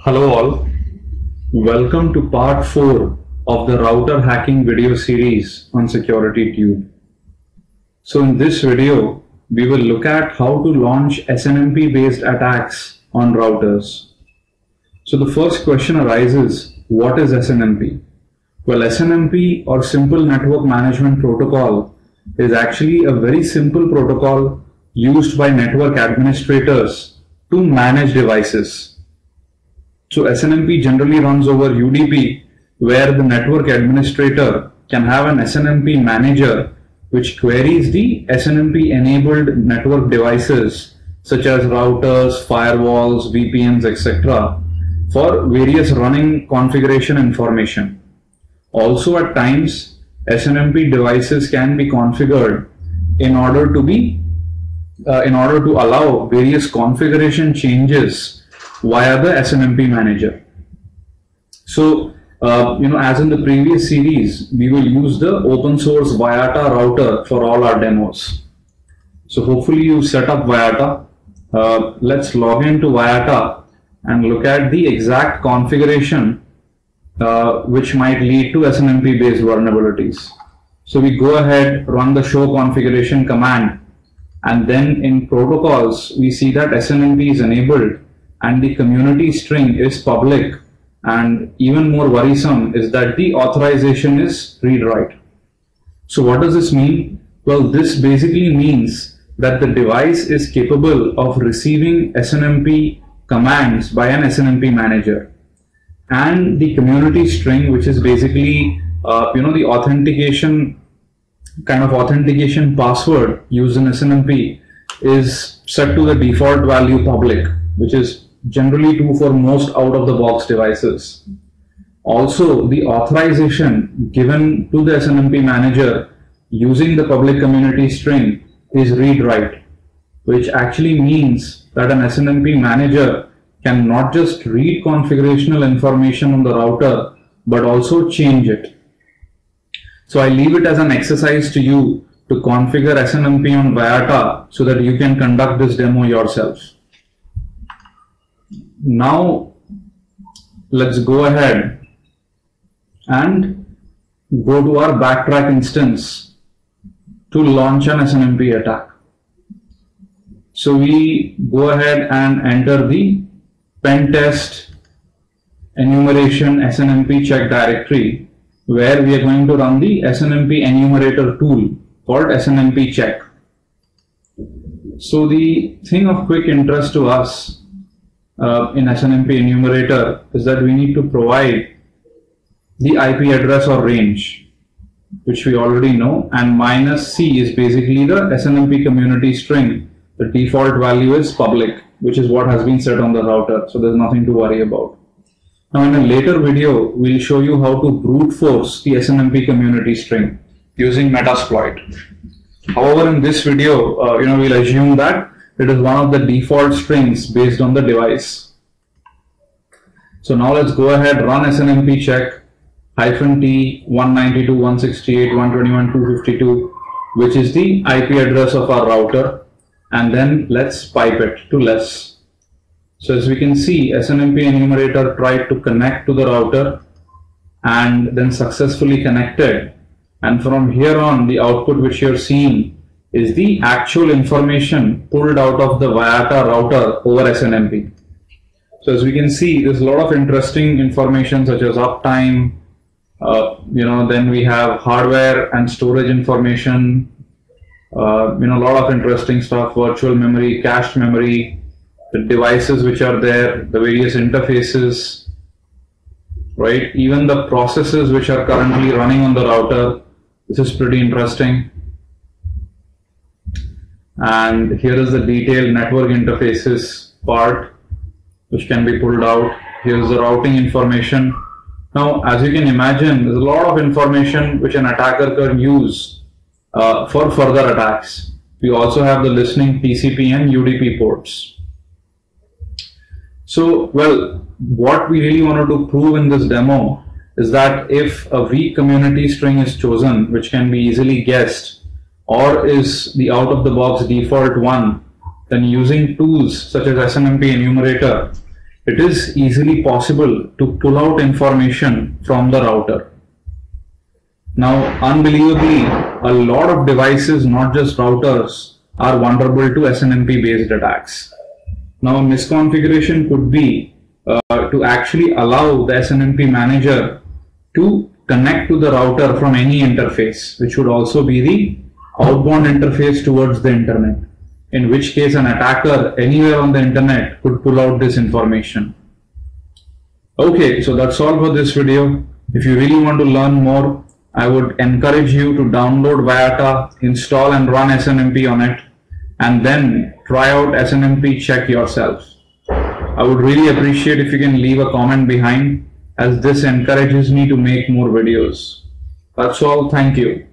Hello all, welcome to part 4 of the router hacking video series on SecurityTube. So in this video, we will look at how to launch SNMP based attacks on routers. So the first question arises, what is SNMP? Well, SNMP or Simple Network Management Protocol is actually a very simple protocol used by network administrators to manage devices. So SNMP generally runs over UDP, where the network administrator can have an SNMP manager which queries the SNMP enabled network devices such as routers, firewalls, VPNs, etc. for various running configuration information. Also at times, SNMP devices can be configured in order to allow various configuration changes via the SNMP manager. So, as in the previous series, we will use the open source Viata router for all our demos. So hopefully you set up Viata. Let's log into Viata and look at the exact configuration which might lead to SNMP based vulnerabilities. So we go ahead, run the show configuration command, and then in protocols, we see that SNMP is enabled and the community string is public, and even more worrisome is that the authorization is read-write. So what does this mean? Well, this basically means that the device is capable of receiving SNMP commands by an SNMP manager, and the community string, which is basically the authentication password used in SNMP, is set to the default value public, which is generally true for most out-of-the-box devices. Also, the authorization given to the SNMP manager using the public community string is read-write, which actually means that an SNMP manager can not just read configurational information on the router, but also change it. So I leave it as an exercise to you to configure SNMP on Viata so that you can conduct this demo yourself. Now let's go ahead and go to our backtrack instance to launch an SNMP attack. So we go ahead and enter the pentest enumeration SNMPCheck directory, where we are going to run the SNMP enumerator tool called SNMPCheck. So the thing of quick interest to us in SNMP enumerator is that we need to provide the IP address or range, which we already know, and -C is basically the SNMP community string. The default value is public, which is what has been set on the router, so there's nothing to worry about. Now in a later video, we'll show you how to brute force the SNMP community string using Metasploit. However, in this video, we'll assume that it is one of the default strings based on the device. So now let's go ahead, run SNMPCheck -T 192.168.121.252, which is the IP address of our router, and then let's pipe it to less. So as we can see, SNMP enumerator tried to connect to the router and then successfully connected, and from here on the output which you're seeing is the actual information pulled out of the Viata router over SNMP. So as we can see, there's a lot of interesting information such as uptime, then we have hardware and storage information, a lot of interesting stuff, virtual memory, cached memory, the devices which are there, the various interfaces, right? Even the processes which are currently running on the router. This is pretty interesting. And here is the detailed network interfaces part, which can be pulled out. Here's the routing information. Now, as you can imagine, there's a lot of information which an attacker can use for further attacks. We also have the listening TCP and UDP ports. So, well, what we really wanted to prove in this demo is that if a weak community string is chosen, which can be easily guessed, or is the out-of-the-box default one, then using tools such as SNMP enumerator, it is easily possible to pull out information from the router. Now, unbelievably, a lot of devices, not just routers, are vulnerable to SNMP based attacks. Now, a misconfiguration could be to actually allow the SNMP manager to connect to the router from any interface, which would also be the outbound interface towards the internet, in which case an attacker anywhere on the internet could pull out this information. Okay, so that's all for this video. If you really want to learn more, I would encourage you to download Viata, install and run SNMP on it, and then try out SNMPCheck yourself. I would really appreciate if you can leave a comment behind, as this encourages me to make more videos. That's all. Thank you.